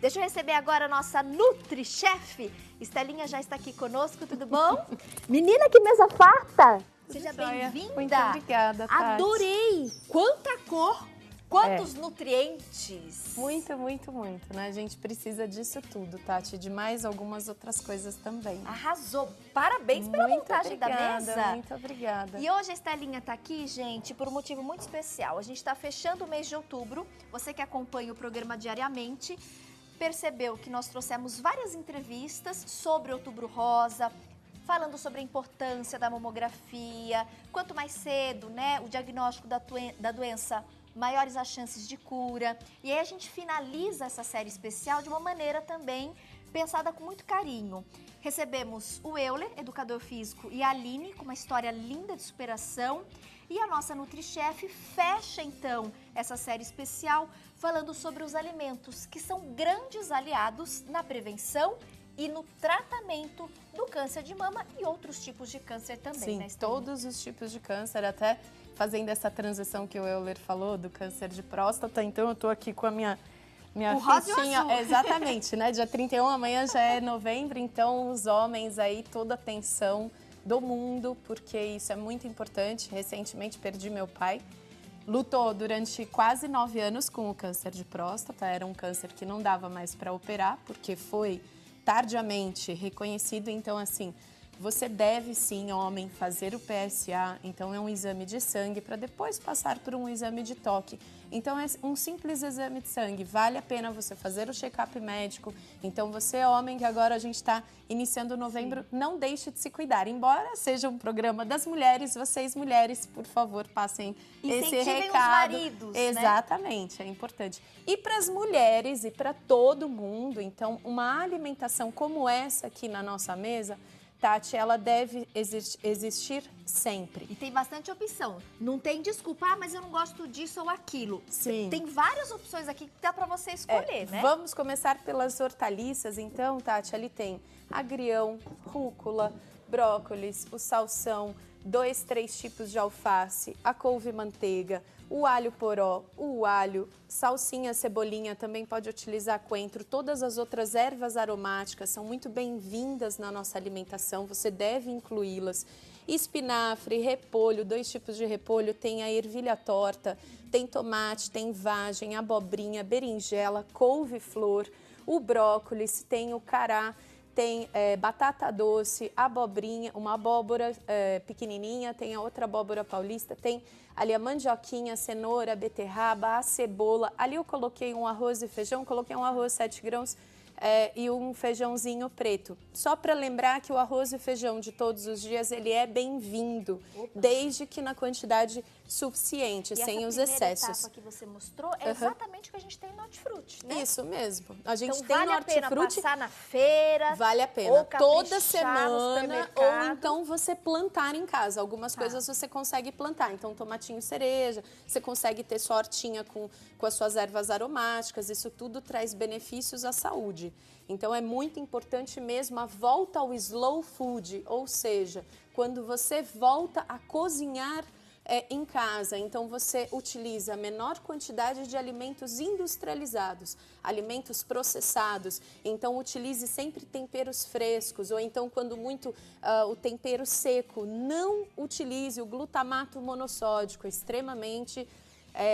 Deixa eu receber agora a nossa Nutri-Chef. Estelinha já está aqui conosco, tudo bom? Menina, que mesa farta! Seja bem-vinda. Muito obrigada, Tati. Adorei! Quanta cor, quantos nutrientes. Muito, muito, muito, né? A gente precisa disso tudo, Tati, de mais algumas outras coisas também. Arrasou! Parabéns pela montagem da mesa. Muito obrigada. E hoje a Estelinha está aqui, gente, por um motivo muito especial. A gente está fechando o mês de outubro. Você que acompanha o programa diariamente percebeu que nós trouxemos várias entrevistas sobre Outubro Rosa, falando sobre a importância da mamografia, quanto mais cedo, né, o diagnóstico da doença, maiores as chances de cura. E aí a gente finaliza essa série especial de uma maneira também pensada com muito carinho. Recebemos o Euler, educador físico, e a Aline, com uma história linda de superação. E a nossa Nutri-Chef fecha, então, essa série especial falando sobre os alimentos que são grandes aliados na prevenção e no tratamento do câncer de mama e outros tipos de câncer também, Sim, né, Estelinha? todos os tipos de câncer, até fazendo essa transição que o Euler falou do câncer de próstata. Então, eu tô aqui com a minha fitinha, exatamente, né? Dia 31, amanhã já é novembro, então os homens aí, toda a atenção do mundo, porque isso é muito importante. Recentemente perdi meu pai, lutou durante quase 9 anos com o câncer de próstata, era um câncer que não dava mais para operar, porque foi tardiamente reconhecido, então assim, você deve sim, homem, fazer o PSA, então é um exame de sangue para depois passar por um exame de toque. Então é um simples exame de sangue, vale a pena você fazer o check-up médico. Então você, homem, que agora a gente está iniciando novembro, não deixe de se cuidar. Embora seja um programa das mulheres, vocês mulheres, por favor, passem esse recado. Os maridos, exatamente, né? É importante. E para as mulheres e para todo mundo, então uma alimentação como essa aqui na nossa mesa, Tati, ela deve existir sempre. E tem bastante opção. Não tem desculpa, mas eu não gosto disso ou aquilo. Sim. Tem várias opções aqui que dá para você escolher, né? Vamos começar pelas hortaliças, então, Tati. Ali tem agrião, rúcula, brócolis, o salsão, 2, 3 tipos de alface, a couve-manteiga, o alho poró, o alho, salsinha, cebolinha, também pode utilizar coentro. Todas as outras ervas aromáticas são muito bem-vindas na nossa alimentação, você deve incluí-las. Espinafre, repolho, 2 tipos de repolho, tem a ervilha torta, tem tomate, tem vagem, abobrinha, berinjela, couve-flor, o brócolis, tem o cará, tem batata doce, abobrinha, uma abóbora pequenininha, tem a outra abóbora paulista, tem ali a mandioquinha, a cenoura, a beterraba, a cebola. Ali eu coloquei um arroz e feijão, coloquei um arroz 7 grãos e um feijãozinho preto. Só para lembrar que o arroz e feijão de todos os dias, ele é bem-vindo, desde que na quantidade suficiente, sem os excessos. Essa etapa que você mostrou é exatamente o que a gente tem no Hortifruti, né? Isso mesmo. A gente então, tem vale no a pena Hortifruti, passar na feira. Vale a pena. Ou toda no semana, ou então você plantar em casa. Algumas coisas você consegue plantar. Então, tomatinho cereja, você consegue ter sua hortinha com as suas ervas aromáticas. Isso tudo traz benefícios à saúde. Então, é muito importante mesmo a volta ao slow food, ou seja, quando você volta a cozinhar em casa, então você utiliza a menor quantidade de alimentos industrializados, alimentos processados, então utilize sempre temperos frescos, ou então quando muito o tempero seco, não utilize o glutamato monossódico, extremamente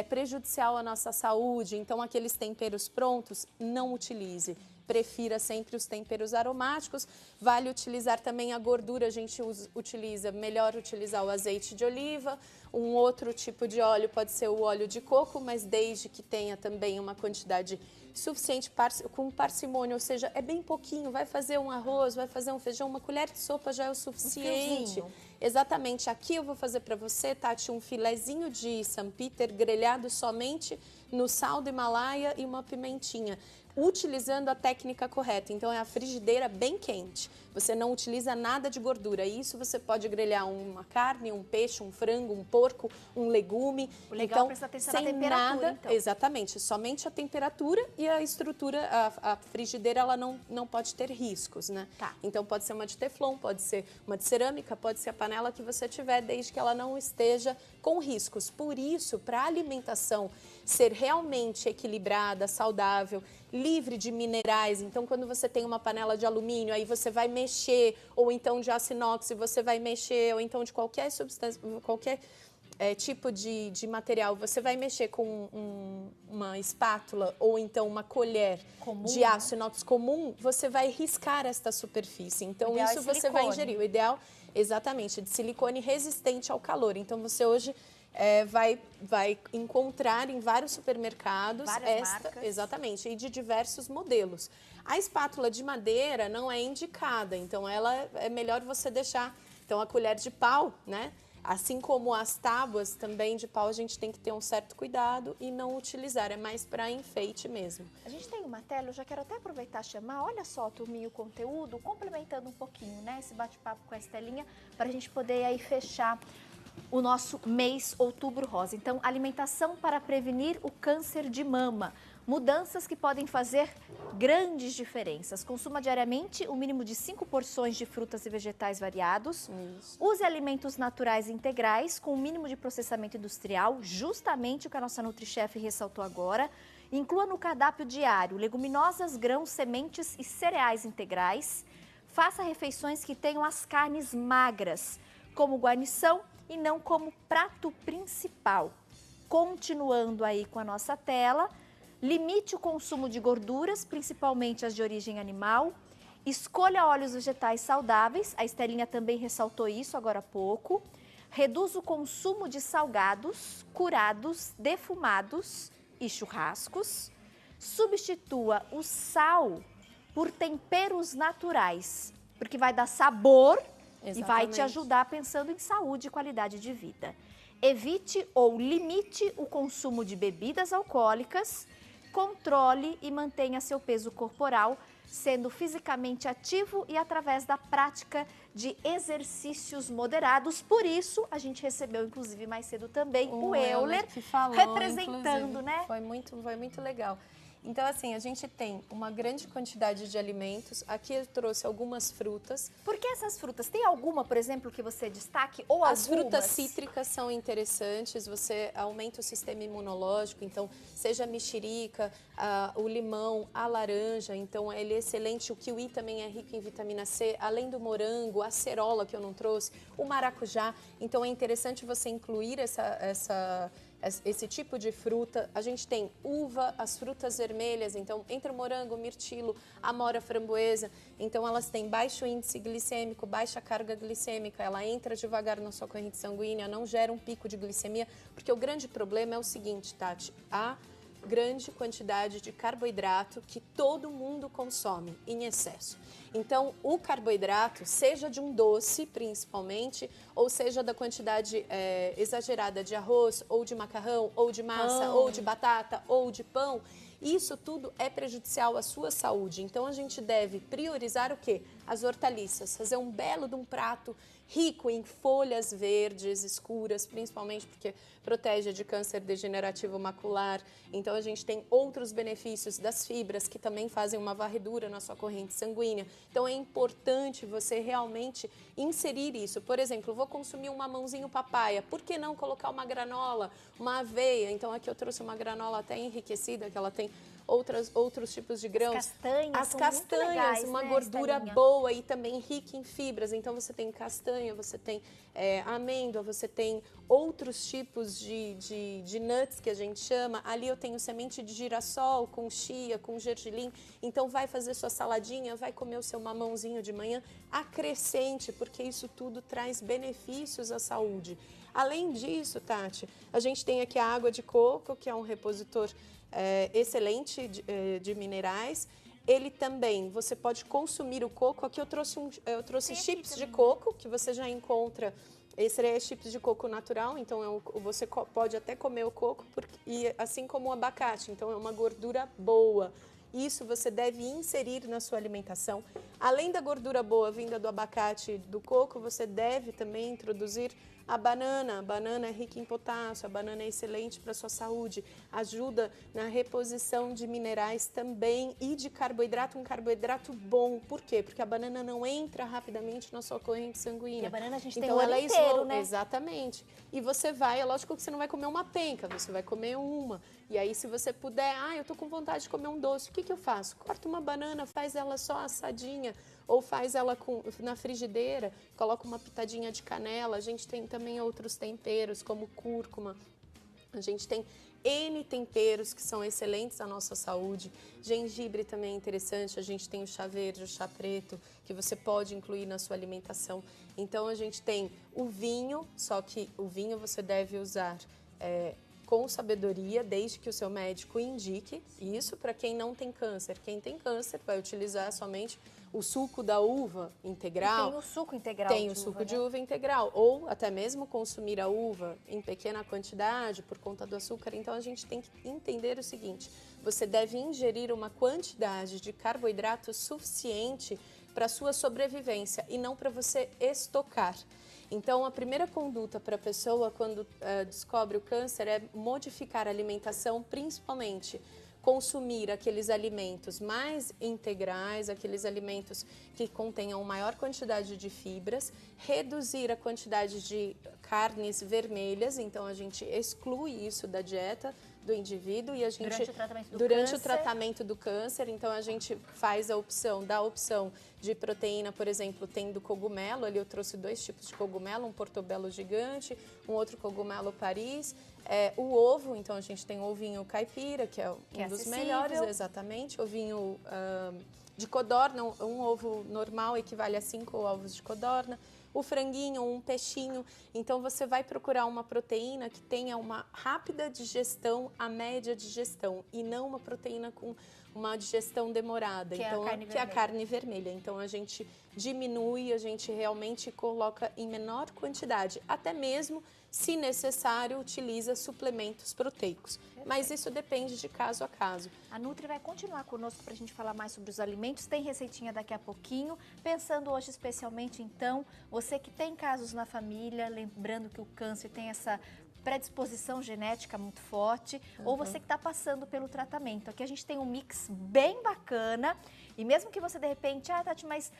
prejudicial à nossa saúde, então aqueles temperos prontos, não utilize. Prefira sempre os temperos aromáticos, vale utilizar também a gordura, a gente utiliza, melhor utilizar o azeite de oliva, um outro tipo de óleo pode ser o óleo de coco, mas desde que tenha também uma quantidade suficiente com parcimônia, ou seja, é bem pouquinho, vai fazer um arroz, vai fazer um feijão, uma colher de sopa já é o suficiente. Exatamente, aqui eu vou fazer para você, Tati, um filezinho de São Peter grelhado somente no sal do Himalaia e uma pimentinha, utilizando a técnica correta. Então é a frigideira bem quente. Você não utiliza nada de gordura. Isso você pode grelhar uma carne, um peixe, um frango, um porco, um legume. O legal é prestar atenção na temperatura, então. Exatamente, somente a temperatura e a estrutura, a frigideira, ela não pode ter riscos, né? Tá. Então pode ser uma de teflon, pode ser uma de cerâmica, pode ser a panela que você tiver, desde que ela não esteja com riscos. Por isso, para a alimentação ser realmente equilibrada, saudável, livre de minerais. Então, quando você tem uma panela de alumínio, aí você vai mexer, ou então de aço inox, você vai mexer, ou então de qualquer substância, qualquer tipo de material, você vai mexer com uma espátula ou então uma colher de aço inox comum, você vai riscar esta superfície. Então, isso você vai ingerir. O ideal, exatamente, de silicone resistente ao calor. Então, você hoje vai encontrar em vários supermercados marcas. Exatamente, e de diversos modelos. A espátula de madeira não é indicada, então ela é melhor você deixar. Então, a colher de pau, né? Assim como as tábuas também de pau, a gente tem que ter um certo cuidado e não utilizar, é mais para enfeite mesmo. A gente tem uma tela, eu já quero até aproveitar e chamar, olha só, turminha, o conteúdo, complementando um pouquinho, né, esse bate-papo com a Estelinha, para a gente poder aí fechar o nosso mês Outubro Rosa. Então, alimentação para prevenir o câncer de mama. Mudanças que podem fazer grandes diferenças. Consuma diariamente o mínimo de 5 porções de frutas e vegetais variados. Isso. Use alimentos naturais integrais com o mínimo de processamento industrial, justamente o que a nossa NutriChef ressaltou agora. Inclua no cardápio diário leguminosas, grãos, sementes e cereais integrais. Faça refeições que tenham as carnes magras, como guarnição e não como prato principal. Continuando aí com a nossa tela, limite o consumo de gorduras, principalmente as de origem animal. Escolha óleos vegetais saudáveis, a Estelinha também ressaltou isso agora há pouco. Reduza o consumo de salgados, curados, defumados e churrascos. Substitua o sal por temperos naturais, porque vai dar sabor. Exatamente. E vai te ajudar pensando em saúde e qualidade de vida. Evite ou limite o consumo de bebidas alcoólicas. Controle e mantenha seu peso corporal, sendo fisicamente ativo e através da prática de exercícios moderados. Por isso, a gente recebeu, inclusive, mais cedo também, o Euler, que falou, representando, né? Foi muito legal. Então, assim, a gente tem uma grande quantidade de alimentos. Aqui eu trouxe algumas frutas. Por que essas frutas? Tem alguma, por exemplo, que você destaque? Ou as algumas? Frutas cítricas são interessantes, você aumenta o sistema imunológico. Então, seja a mexerica, o limão, a laranja. Então, ele é excelente. O kiwi também é rico em vitamina C. Além do morango, a acerola que eu não trouxe, o maracujá. Então, é interessante você incluir esse tipo de fruta. A gente tem uva, as frutas vermelhas, então entre o morango, o mirtilo, a amora, a framboesa, então elas têm baixo índice glicêmico, baixa carga glicêmica, ela entra devagar na sua corrente sanguínea, não gera um pico de glicemia, porque o grande problema é o seguinte, Tati, a grande quantidade de carboidrato que todo mundo consome em excesso. Então, o carboidrato, seja de um doce, principalmente, ou seja da quantidade exagerada de arroz, ou de macarrão, ou de massa, ou de batata, ou de pão, isso tudo é prejudicial à sua saúde. Então, a gente deve priorizar o quê? As hortaliças, fazer um belo de um prato rico em folhas verdes escuras, principalmente porque protege de câncer degenerativo macular. Então, a gente tem outros benefícios das fibras que também fazem uma varredura na sua corrente sanguínea. Então, é importante você realmente inserir isso. Por exemplo, vou consumir um mamãozinho papaya, por que não colocar uma granola, uma aveia? Então, aqui eu trouxe uma granola até enriquecida, que ela tem outros tipos de grãos. As castanhas, legais, uma né, gordura Estelinha? boa e também rica em fibras. Então, você tem castanha, você tem amêndoa, você tem outros tipos de nuts que a gente chama. Ali eu tenho semente de girassol com chia, com gergelim. Então, vai fazer sua saladinha, vai comer o seu mamãozinho de manhã. Acrescente, porque isso tudo traz benefícios à saúde. Além disso, Tati, a gente tem aqui a água de coco, que é um repositor excelente de minerais. Ele também, você pode consumir o coco. Aqui eu trouxe chips de coco, que você já encontra. Esse é chips de coco natural, então você pode até comer o coco, e assim como o abacate, então é uma gordura boa. Isso você deve inserir na sua alimentação. Além da gordura boa vinda do abacate e do coco, você deve também introduzir a banana. A banana é rica em potássio, a banana é excelente para a sua saúde, ajuda na reposição de minerais também e de carboidrato, um carboidrato bom. Por quê? Porque a banana não entra rapidamente na sua corrente sanguínea. E a banana a gente então, tem o ano inteiro, né? Exatamente. E você vai, é lógico que você não vai comer uma penca, você vai comer uma. E aí, se você puder, eu tô com vontade de comer um doce, o que eu faço? Corta uma banana, faz ela só assadinha, ou faz ela na frigideira, coloca uma pitadinha de canela. A gente tem também outros temperos, como cúrcuma. A gente tem N temperos que são excelentes à nossa saúde. Gengibre também é interessante. A gente tem o chá verde, o chá preto, que você pode incluir na sua alimentação. Então, a gente tem o vinho, só que o vinho você deve usar com sabedoria, desde que o seu médico indique. Isso para quem não tem câncer. Quem tem câncer vai utilizar somente o suco da uva integral. E tem o suco integral. Tem o suco de uva integral. Ou até mesmo consumir a uva em pequena quantidade por conta do açúcar. Então a gente tem que entender o seguinte: você deve ingerir uma quantidade de carboidrato suficiente para a sua sobrevivência e não para você estocar. Então, a primeira conduta para a pessoa quando descobre o câncer é modificar a alimentação, principalmente consumir aqueles alimentos mais integrais, aqueles alimentos que contenham maior quantidade de fibras, reduzir a quantidade de carnes vermelhas, então a gente exclui isso da dieta do indivíduo e a gente durante o tratamento do câncer, então a gente faz dá a opção de proteína, por exemplo, tem do cogumelo, ali eu trouxe 2 tipos de cogumelo, um portobello gigante, um outro cogumelo Paris, o ovo, então a gente tem o ovinho caipira, que é um dos melhores, exatamente, ovinho de codorna, um ovo normal equivale a 5 ovos de codorna, o franguinho, um peixinho. Então, você vai procurar uma proteína que tenha uma rápida digestão, a média digestão, e não uma proteína com uma digestão demorada, que é a carne vermelha. Então, a gente diminui, a gente realmente coloca em menor quantidade, até mesmo, se necessário, utiliza suplementos proteicos. Perfeito. Mas isso depende de caso a caso. A Nutri vai continuar conosco para a gente falar mais sobre os alimentos. Tem receitinha daqui a pouquinho. Pensando hoje especialmente, então, você que tem casos na família, lembrando que o câncer tem essa predisposição genética muito forte, ou você que está passando pelo tratamento. Aqui a gente tem um mix bem bacana. E mesmo que você de repente, Tati, mas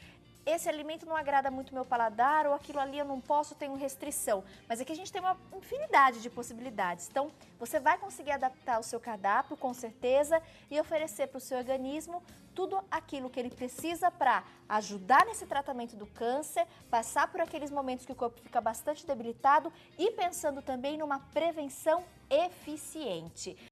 esse alimento não agrada muito meu paladar, ou aquilo ali eu não posso, tenho restrição. Mas aqui a gente tem uma infinidade de possibilidades. Então, você vai conseguir adaptar o seu cardápio, com certeza, e oferecer para o seu organismo tudo aquilo que ele precisa para ajudar nesse tratamento do câncer, passar por aqueles momentos que o corpo fica bastante debilitado e pensando também numa prevenção eficiente.